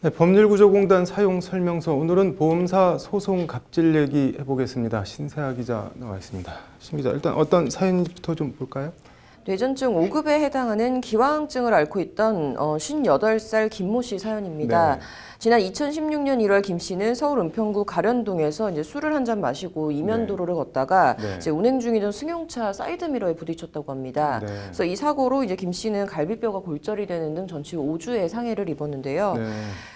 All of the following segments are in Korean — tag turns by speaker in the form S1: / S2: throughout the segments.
S1: 네, 법률구조공단 사용설명서. 오늘은 보험사 소송 갑질 얘기 해보겠습니다. 신세아 기자 나와 있습니다. 신 기자, 일단 어떤 사연부터 좀 볼까요?
S2: 뇌전증 5급에 해당하는 기왕증을 앓고 있던 58살 김모 씨 사연입니다.
S1: 네.
S2: 지난 2016년 1월 김 씨는 서울 은평구 가련동에서 이제 술을 한 잔 마시고 이면도로를 걷다가
S1: 네.
S2: 이제 운행 중이던 승용차 사이드미러에 부딪혔다고 합니다.
S1: 네.
S2: 그래서 이 사고로 이제 김 씨는 갈비뼈가 골절이 되는 등 전치 5주의 상해를 입었는데요.
S1: 네.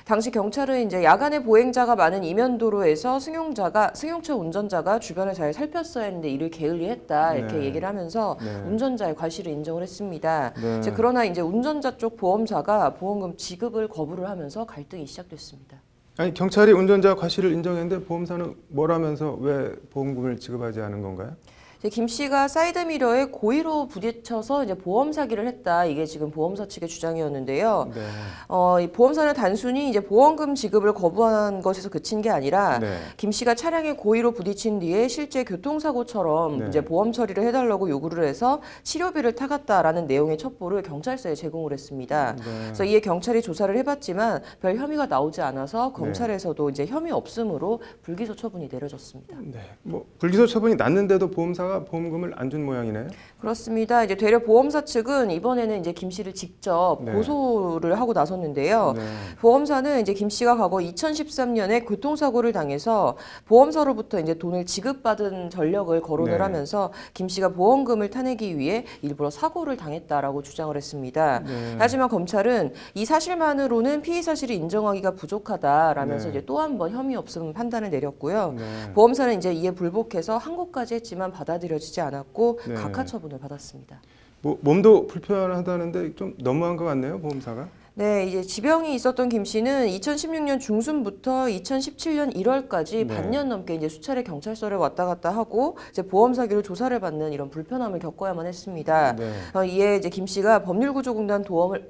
S2: 당시 경찰은 이제 야간에 보행자가 많은 이면도로에서 승용차 운전자가 주변을 잘 살폈어야 했는데 이를 게을리했다 이렇게
S1: 네.
S2: 얘기를 하면서
S1: 네.
S2: 운전자의 과실을 인정을 했습니다.
S1: 네.
S2: 이제 그러나 이제 운전자 쪽 보험사가 보험금 지급을 거부를 하면서 갈등이 시작됐습니다.
S1: 아니, 경찰이 운전자 과실을 인정했는데 보험사는 뭐라면서 왜 보험금을 지급하지 않은 건가요?
S2: 이제 김 씨가 사이드미러에 고의로 부딪혀서 이제 보험 사기를 했다. 이게 지금 보험사 측의 주장이었는데요.
S1: 네.
S2: 이 보험사는 단순히 이제 보험금 지급을 거부한 것에서 그친 게 아니라
S1: 네.
S2: 김 씨가 차량에 고의로 부딪힌 뒤에 실제 교통사고처럼
S1: 네.
S2: 이제 보험 처리를 해달라고 요구를 해서 치료비를 타갔다라는 내용의 첩보를 경찰서에 제공을 했습니다.
S1: 네.
S2: 그래서 이에 경찰이 조사를 해봤지만 별 혐의가 나오지 않아서 검찰에서도 이제 혐의 없음으로 불기소 처분이 내려졌습니다.
S1: 네. 뭐 불기소 처분이 났는데도 보험사가 보험금을 안 준 모양이네요.
S2: 그렇습니다. 이제 되려 보험사 측은 이번에는 이제 김 씨를 직접
S1: 네.
S2: 고소를 하고 나섰는데요.
S1: 네.
S2: 보험사는 이제 김 씨가 과거 2013년에 교통사고를 당해서 보험사로부터 이제 돈을 지급받은 전력을 거론을
S1: 네.
S2: 하면서 김 씨가 보험금을 타내기 위해 일부러 사고를 당했다라고 주장을 했습니다.
S1: 네.
S2: 하지만 검찰은 이 사실만으로는 피의 사실을 인정하기가 부족하다라면서
S1: 네.
S2: 이제 또 한 번 혐의 없음 판단을 내렸고요.
S1: 네.
S2: 보험사는 이제 이에 불복해서 항고까지 했지만 받아들여지지 않았고
S1: 네.
S2: 각하 처분을 받았습니다.
S1: 뭐 몸도 불편하다는데 좀 너무한 것 같네요, 보험사가.
S2: 네, 이제 지병이 있었던 김 씨는 2016년 중순부터 2017년 1월까지
S1: 네.
S2: 반년 넘게 이제 수차례 경찰서를 왔다 갔다 하고 이제 보험 사기로 조사를 받는 이런 불편함을 겪어야만 했습니다.
S1: 네.
S2: 이에 이제 김 씨가 법률구조공단 도움을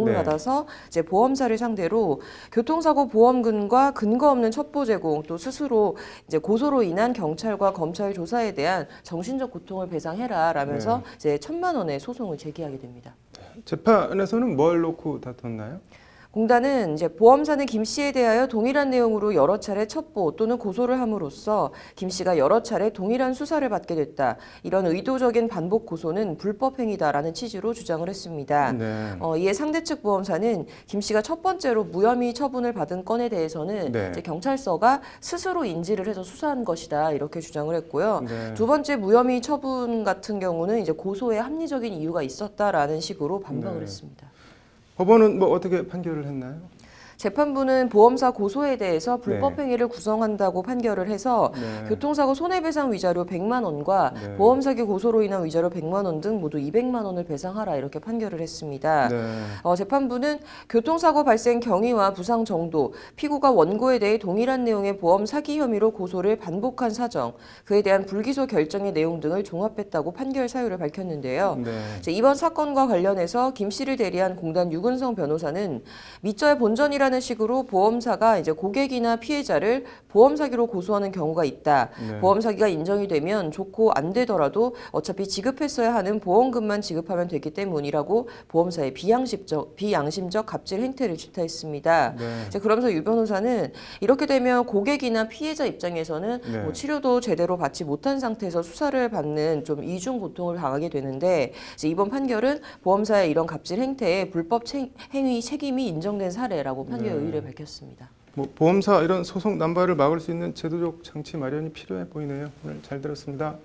S1: 네.
S2: 받아서 이제 보험사를 상대로 교통사고 보험금과 근거 없는 첩보 제공 또 스스로 이제 고소로 인한 경찰과 검찰 조사에 대한 정신적 고통을 배상해라라면서 이제 1,000만 원의 소송을 제기하게 됩니다.
S1: 재판에서는 뭘 놓고 다퉜나요?
S2: 공단은 이제 보험사는 김 씨에 대하여 동일한 내용으로 여러 차례 첩보 또는 고소를 함으로써 김 씨가 여러 차례 동일한 수사를 받게 됐다. 이런 의도적인 반복 고소는 불법 행위다라는 취지로 주장을 했습니다.
S1: 네.
S2: 이에 상대 측 보험사는 김 씨가 첫 번째로 무혐의 처분을 받은 건에 대해서는
S1: 네.
S2: 이제 경찰서가 스스로 인지를 해서 수사한 것이다 이렇게 주장을 했고요.
S1: 네.
S2: 두 번째 무혐의 처분 같은 경우는 이제 고소에 합리적인 이유가 있었다라는 식으로 반박을
S1: 네.
S2: 했습니다.
S1: 법원은 뭐 어떻게 판결을 했나요?
S2: 재판부는 보험사 고소에 대해서 불법
S1: 네.
S2: 행위를 구성한다고 판결을 해서
S1: 네.
S2: 교통사고 손해배상 위자료 100만 원과
S1: 네.
S2: 보험 사기 고소로 인한 위자료 100만 원 등 모두 200만 원을 배상하라 이렇게 판결을 했습니다.
S1: 네.
S2: 재판부는 교통사고 발생 경위와 부상 정도, 피고가 원고에 대해 동일한 내용의 보험 사기 혐의로 고소를 반복한 사정, 그에 대한 불기소 결정의 내용 등을 종합했다고 판결 사유를 밝혔는데요.
S1: 네.
S2: 이제 이번 사건과 관련해서 김 씨를 대리한 공단 유근성 변호사는 밑저의 본전이라는 식으로 보험사가 이제 고객이나 피해자를 보험 사기로 고소하는 경우가 있다.
S1: 네.
S2: 보험 사기가 인정이 되면 좋고 안 되더라도 어차피 지급했어야 하는 보험금만 지급하면 되기 때문이라고 보험사의 비양심적 갑질 행태를 질타했습니다.
S1: 네.
S2: 이제 그러면서 유 변호사는 이렇게 되면 고객이나 피해자 입장에서는
S1: 네.
S2: 뭐 치료도 제대로 받지 못한 상태에서 수사를 받는 좀 이중 고통을 당하게 되는데 이제 이번 판결은 보험사의 이런 갑질 행태에 불법 행위 책임이 인정된 사례라고 판결 의의를 밝혔습니다.
S1: 뭐 보험사 이런 소송 남발을 막을 수 있는 제도적 장치 마련이 필요해 보이네요. 오늘 잘 들었습니다.